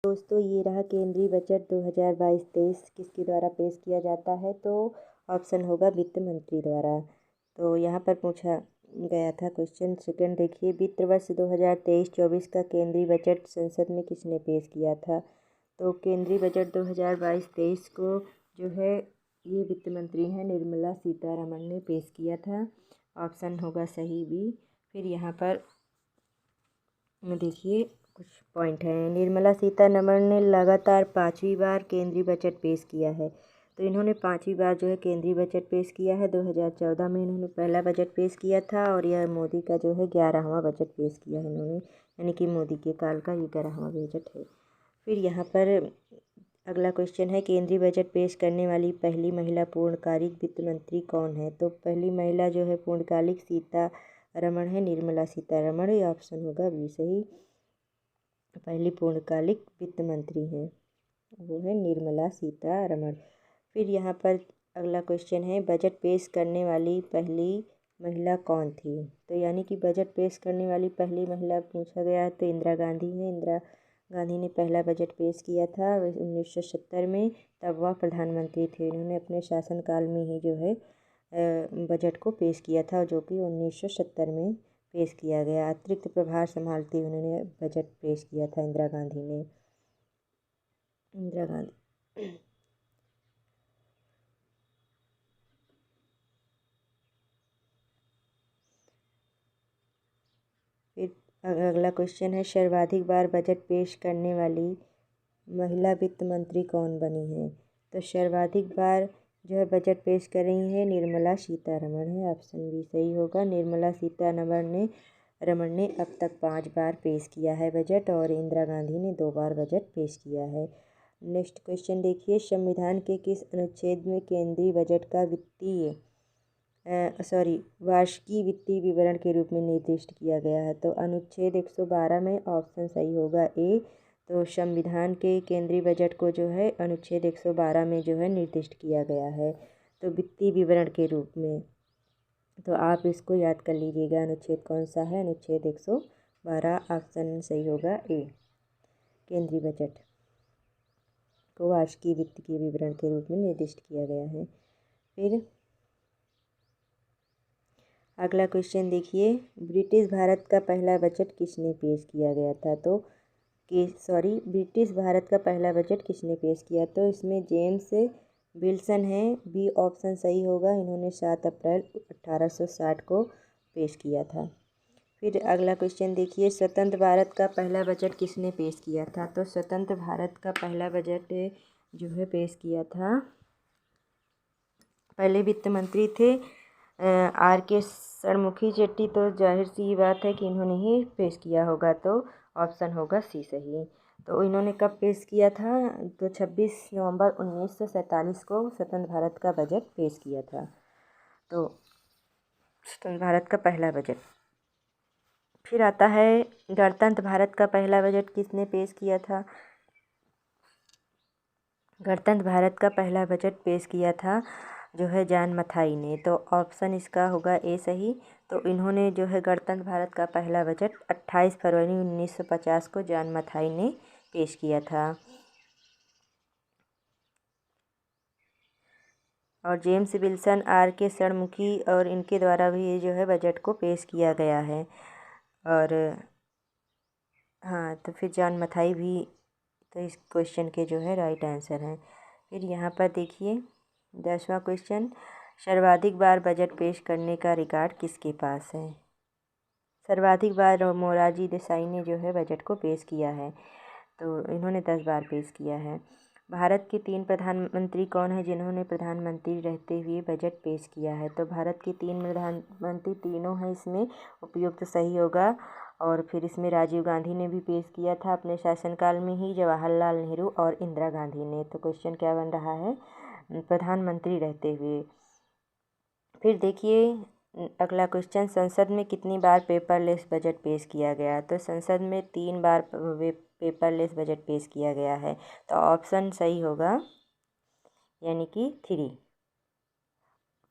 दोस्तों ये रहा केंद्रीय बजट 2022-23 किसके द्वारा पेश किया जाता है। तो ऑप्शन होगा वित्त मंत्री द्वारा। तो यहाँ पर पूछा गया था क्वेश्चन सेकंड देखिए, वित्त वर्ष 2023-24 का केंद्रीय बजट संसद में किसने पेश किया था। तो केंद्रीय बजट 2022-23 को जो है ये वित्त मंत्री हैं निर्मला सीतारमण ने पेश किया था। ऑप्शन होगा सही बी। फिर यहाँ पर देखिए कुछ पॉइंट हैं। निर्मला सीतारमण ने लगातार 5वीं बार केंद्रीय बजट पेश किया है। तो इन्होंने 5वीं बार जो है केंद्रीय बजट पेश किया है। 2014 में इन्होंने पहला बजट पेश किया था और यह मोदी का जो है 11वां बजट पेश किया है इन्होंने, यानी कि मोदी के काल का ये 11वां बजट है। फिर यहाँ पर अगला क्वेश्चन है, केंद्रीय बजट पेश करने वाली पहली महिला पूर्णकालिक वित्त मंत्री कौन है। तो पहली महिला जो है पूर्णकालिक सीतारमण है, निर्मला सीतारमण। ये ऑप्शन होगा बी सही। पहली पूर्णकालिक वित्त मंत्री हैं वो है निर्मला सीतारमण। फिर यहाँ पर अगला क्वेश्चन है, बजट पेश करने वाली पहली महिला कौन थी। तो यानी कि बजट पेश करने वाली पहली महिला पूछा गया है तो इंदिरा गांधी है। इंदिरा गांधी ने पहला बजट पेश किया था 1970 में, तब वह प्रधानमंत्री थे। इन्होंने अपने शासनकाल में ही जो है बजट को पेश किया था, जो कि 1970 में पेश किया गया। अतिरिक्त प्रभार संभालते हुए उन्होंने बजट पेश किया था इंदिरा गांधी ने। इंदिरा गांधी। फिर अगला क्वेश्चन है, सर्वाधिक बार बजट पेश करने वाली महिला वित्त मंत्री कौन बनी है। तो सर्वाधिक बार जो है बजट पेश कर रही है निर्मला सीतारमण है। ऑप्शन बी सही होगा। निर्मला सीतारमण ने अब तक 5 बार पेश किया है बजट और इंदिरा गांधी ने 2 बार बजट पेश किया है। नेक्स्ट क्वेश्चन देखिए, संविधान के किस अनुच्छेद में केंद्रीय बजट का वार्षिकी वित्तीय विवरण के रूप में निर्दिष्ट किया गया है। तो अनुच्छेद 112 में ऑप्शन सही होगा ए। तो संविधान के केंद्रीय बजट को जो है अनुच्छेद 112 में जो है निर्दिष्ट किया गया है, तो वित्तीय विवरण के रूप में। तो आप इसको याद कर लीजिएगा, अनुच्छेद कौन सा है, अनुच्छेद 112। ऑप्शन सही होगा ए। केंद्रीय बजट को वार्षिक वित्त के विवरण के रूप में निर्दिष्ट किया गया है। फिर अगला क्वेश्चन देखिए, ब्रिटिश भारत का पहला बजट किसने पेश किया गया था। तो ब्रिटिश भारत का पहला बजट किसने पेश किया। तो इसमें जेम्स विल्सन है। बी ऑप्शन सही होगा। इन्होंने 7 अप्रैल 1860 को पेश किया था। फिर अगला क्वेश्चन देखिए, स्वतंत्र भारत का पहला बजट किसने पेश किया था। तो स्वतंत्र भारत का पहला बजट जो है पेश किया था, पहले वित्त मंत्री थे R.K. षणमुखी चेट्टी। तो जाहिर सी बात है कि इन्होंने ही पेश किया होगा, तो ऑप्शन होगा सी सही। तो इन्होंने कब पेश किया था। तो 26 नवंबर 1947 को स्वतंत्र भारत का बजट पेश किया था। तो स्वतंत्र भारत का पहला बजट। फिर आता है, गणतंत्र भारत का पहला बजट किसने पेश किया था। गणतंत्र भारत का पहला बजट पेश किया था जो है जॉन मथाई ने। तो ऑप्शन इसका होगा ए सही। तो इन्होंने जो है गणतंत्र भारत का पहला बजट 28 फरवरी 1950 को जॉन मथाई ने पेश किया था। और जेम्स विल्सन, R.K. षणमुखी और इनके द्वारा भी ये जो है बजट को पेश किया गया है। और हाँ, तो फिर जॉन मथाई भी तो इस क्वेश्चन के जो है राइट आंसर हैं। फिर यहाँ पर देखिए 10वां क्वेश्चन, सर्वाधिक बार बजट पेश करने का रिकॉर्ड किसके पास है। सर्वाधिक बार मोरारजी देसाई ने जो है बजट को पेश किया है, तो इन्होंने 10 बार पेश किया है। भारत के 3 प्रधानमंत्री कौन है जिन्होंने प्रधानमंत्री रहते हुए बजट पेश किया है। तो भारत के 3 प्रधानमंत्री तीनों हैं इसमें, उपयुक्त सही होगा। और फिर इसमें राजीव गांधी ने भी पेश किया था अपने शासनकाल में ही, जवाहरलाल नेहरू और इंदिरा गांधी ने। तो क्वेश्चन क्या बन रहा है, प्रधानमंत्री रहते हुए। फिर देखिए अगला क्वेश्चन, संसद में कितनी बार पेपरलेस बजट पेश किया गया। तो संसद में 3 बार पेपरलेस बजट पेश किया गया है। तो ऑप्शन सही होगा, यानी कि 3।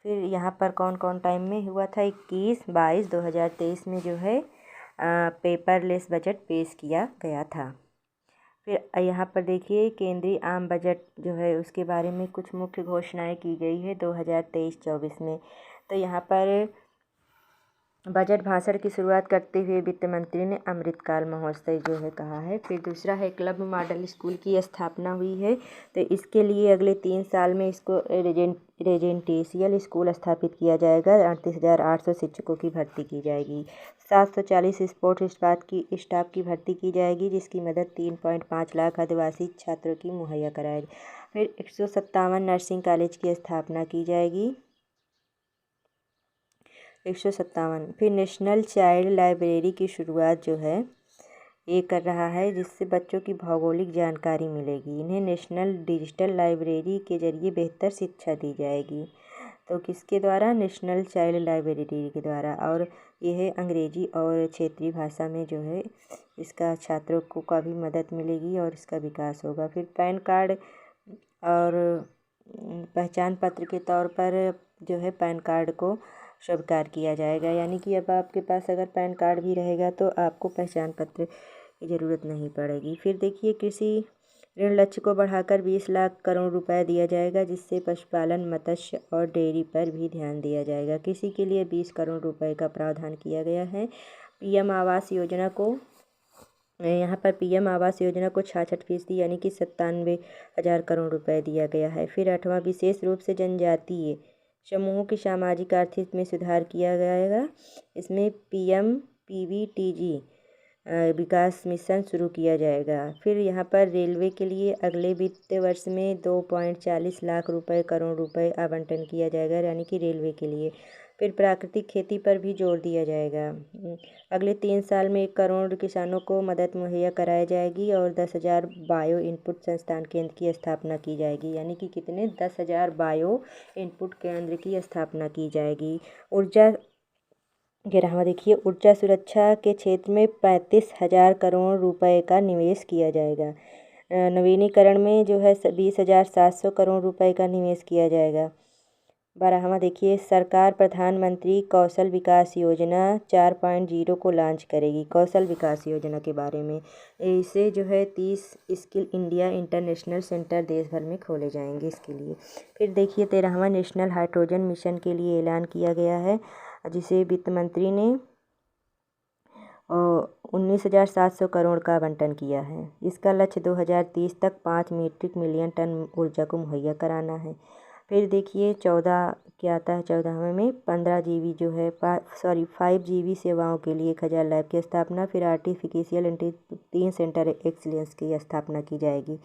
फिर यहाँ पर कौन कौन टाइम में हुआ था, 21, 22, 2023 में जो है पेपरलेस बजट पेश किया गया था। फिर यहाँ पर देखिए केंद्रीय आम बजट जो है उसके बारे में कुछ मुख्य घोषणाएं की गई है 2023-24 में। तो यहाँ पर बजट भाषण की शुरुआत करते हुए वित्त मंत्री ने अमृतकाल महोत्सव जो है कहा है। फिर दूसरा है क्लब मॉडल स्कूल की स्थापना हुई है, तो इसके लिए अगले 3 साल में इसको रेजिडेंशियल स्कूल स्थापित किया जाएगा। 38,800 शिक्षकों की भर्ती की जाएगी। 740 स्पोर्ट्स स्टाफ की भर्ती की जाएगी, जिसकी मदद 3.5 लाख आदिवासी छात्रों की मुहैया कराएगी। फिर 157 नर्सिंग कॉलेज की स्थापना की जाएगी। 157। फिर नेशनल चाइल्ड लाइब्रेरी की शुरुआत जो है ये कर रहा है, जिससे बच्चों की भौगोलिक जानकारी मिलेगी। इन्हें नेशनल डिजिटल लाइब्रेरी के जरिए बेहतर शिक्षा दी जाएगी। तो किसके द्वारा? नेशनल चाइल्ड लाइब्रेरी के द्वारा। और यह अंग्रेजी और क्षेत्रीय भाषा में जो है इसका छात्रों को काफ़ी मदद मिलेगी और इसका विकास होगा। फिर पैन कार्ड और पहचान पत्र के तौर पर जो है पैन कार्ड को स्वीकार किया जाएगा, यानी कि अब आपके पास अगर पैन कार्ड भी रहेगा तो आपको पहचान पत्र की ज़रूरत नहीं पड़ेगी। फिर देखिए कृषि ऋण लक्ष्य को बढ़ाकर 20 लाख करोड़ रुपए दिया जाएगा, जिससे पशुपालन, मत्स्य और डेयरी पर भी ध्यान दिया जाएगा। कृषि के लिए 20 करोड़ रुपए का प्रावधान किया गया है। पीएम आवास योजना को 66% यानी कि 97,000 करोड़ रुपए दिया गया है। फिर 8वां विशेष रूप से जनजातीय समूहों की सामाजिक आर्थिक में सुधार किया जाएगा। इसमें PMPVTG विकास मिशन शुरू किया जाएगा। फिर यहाँ पर रेलवे के लिए अगले वित्त वर्ष में 2.40 लाख करोड़ रुपए आवंटन किया जाएगा, यानी कि रेलवे के लिए। फिर प्राकृतिक खेती पर भी जोर दिया जाएगा। अगले 3 साल में 1 करोड़ किसानों को मदद मुहैया कराई जाएगी और 10,000 बायो इनपुट संस्थान केंद्र की स्थापना की जाएगी, यानी कि कितने? 10,000 बायो इनपुट केंद्र की स्थापना की जाएगी। ऊर्जा 11वां देखिए ऊर्जा सुरक्षा के क्षेत्र में 35,000 करोड़ रुपए का निवेश किया जाएगा। नवीनीकरण में जो है 20,700 करोड़ रुपए का निवेश किया जाएगा। 12वां देखिए सरकार प्रधानमंत्री कौशल विकास योजना 4.0 को लॉन्च करेगी। कौशल विकास योजना के बारे में इसे जो है 30 स्किल इंडिया इंटरनेशनल सेंटर देश भर में खोले जाएंगे इसके लिए। फिर देखिए 13वां नेशनल हाइड्रोजन मिशन के लिए ऐलान किया गया है, जिसे वित्त मंत्री ने 19,700 करोड़ का आवंटन किया है। इसका लक्ष्य 2030 तक 5 मीट्रिक मिलियन टन ऊर्जा को मुहैया कराना है। फिर देखिए 14 क्या आता है? 14वें में 15 GB जो है 5G सेवाओं के लिए 1000 लैब की स्थापना। फिर आर्टिफिशियल इंटेलिजेंस 3 सेंटर एक्सीलेंस की स्थापना की जाएगी।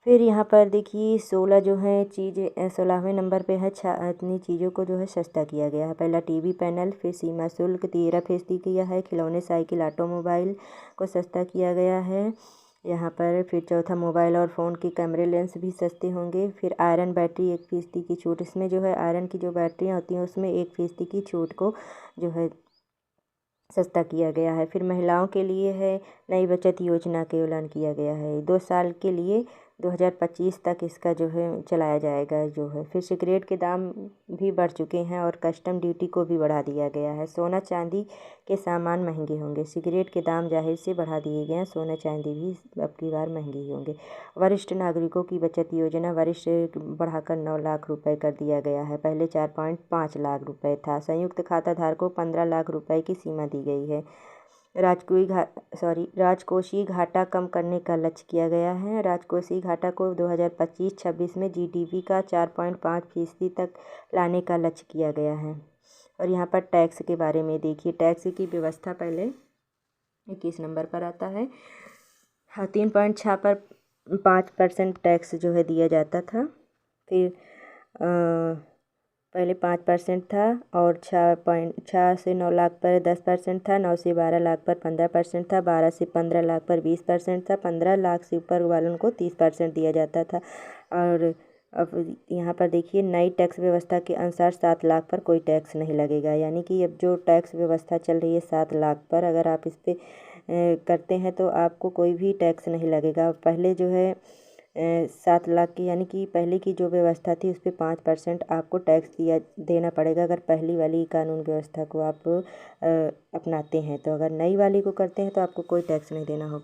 फिर यहाँ पर देखिए 16 जो है चीज़ें 16वें नंबर पे है इतनी चीज़ों को जो है सस्ता किया गया है। पहला टीवी पैनल, फिर सीमा शुल्क 13% किया है। खिलौने, साइकिल, ऑटोमोबाइल को सस्ता किया गया है यहाँ पर। फिर चौथा मोबाइल और फ़ोन के कैमरे लेंस भी सस्ते होंगे। फिर आयरन बैटरी 1% की छूट, इसमें जो है आयरन की जो बैटरियाँ होती हैं उसमें 1% की छूट को जो है सस्ता किया गया है। फिर महिलाओं के लिए है नई बचत योजना का ऐलान किया गया है 2 साल के लिए, 2025 तक इसका जो है चलाया जाएगा जो है। फिर सिगरेट के दाम भी बढ़ चुके हैं और कस्टम ड्यूटी को भी बढ़ा दिया गया है। सोना चांदी के सामान महंगे होंगे, सिगरेट के दाम जाहिर से बढ़ा दिए गए हैं, सोना चांदी भी अब की बार महंगे ही होंगे। वरिष्ठ नागरिकों की बचत योजना वरिष्ठ बढ़ाकर 9 लाख रुपए कर दिया गया है, पहले 4.5 लाख रुपए था। संयुक्त खाता धारकों को 15 लाख रुपए की सीमा दी गई है। राजकोषीय घाटा कम करने का लक्ष्य किया गया है। राजकोषीय घाटा को 2025-26 में GDP का 4.5% तक लाने का लक्ष्य किया गया है। और यहाँ पर टैक्स के बारे में देखिए, टैक्स की व्यवस्था पहले 21 नंबर पर आता है। हाँ, 3.6 पर 5% टैक्स जो है दिया जाता था। फिर पहले 5% था और 6 से 9 लाख पर 10% था, 9 से 12 लाख पर 15% था, 12 से 15 लाख पर 20% था, 15 लाख से ऊपर वालों को 30% दिया जाता था। और अब यहाँ पर देखिए नई टैक्स व्यवस्था के अनुसार 7 लाख पर कोई टैक्स नहीं लगेगा, यानी कि अब जो टैक्स व्यवस्था चल रही है 7 लाख पर, अगर आप इस पर करते हैं तो आपको कोई भी टैक्स नहीं लगेगा। पहले जो है 7 लाख की, यानी कि पहले की जो व्यवस्था थी उस पर 5% आपको टैक्स देना पड़ेगा अगर पहली वाली कानून व्यवस्था को आप अपनाते हैं। तो अगर नई वाली को करते हैं तो आपको कोई टैक्स नहीं देना होगा।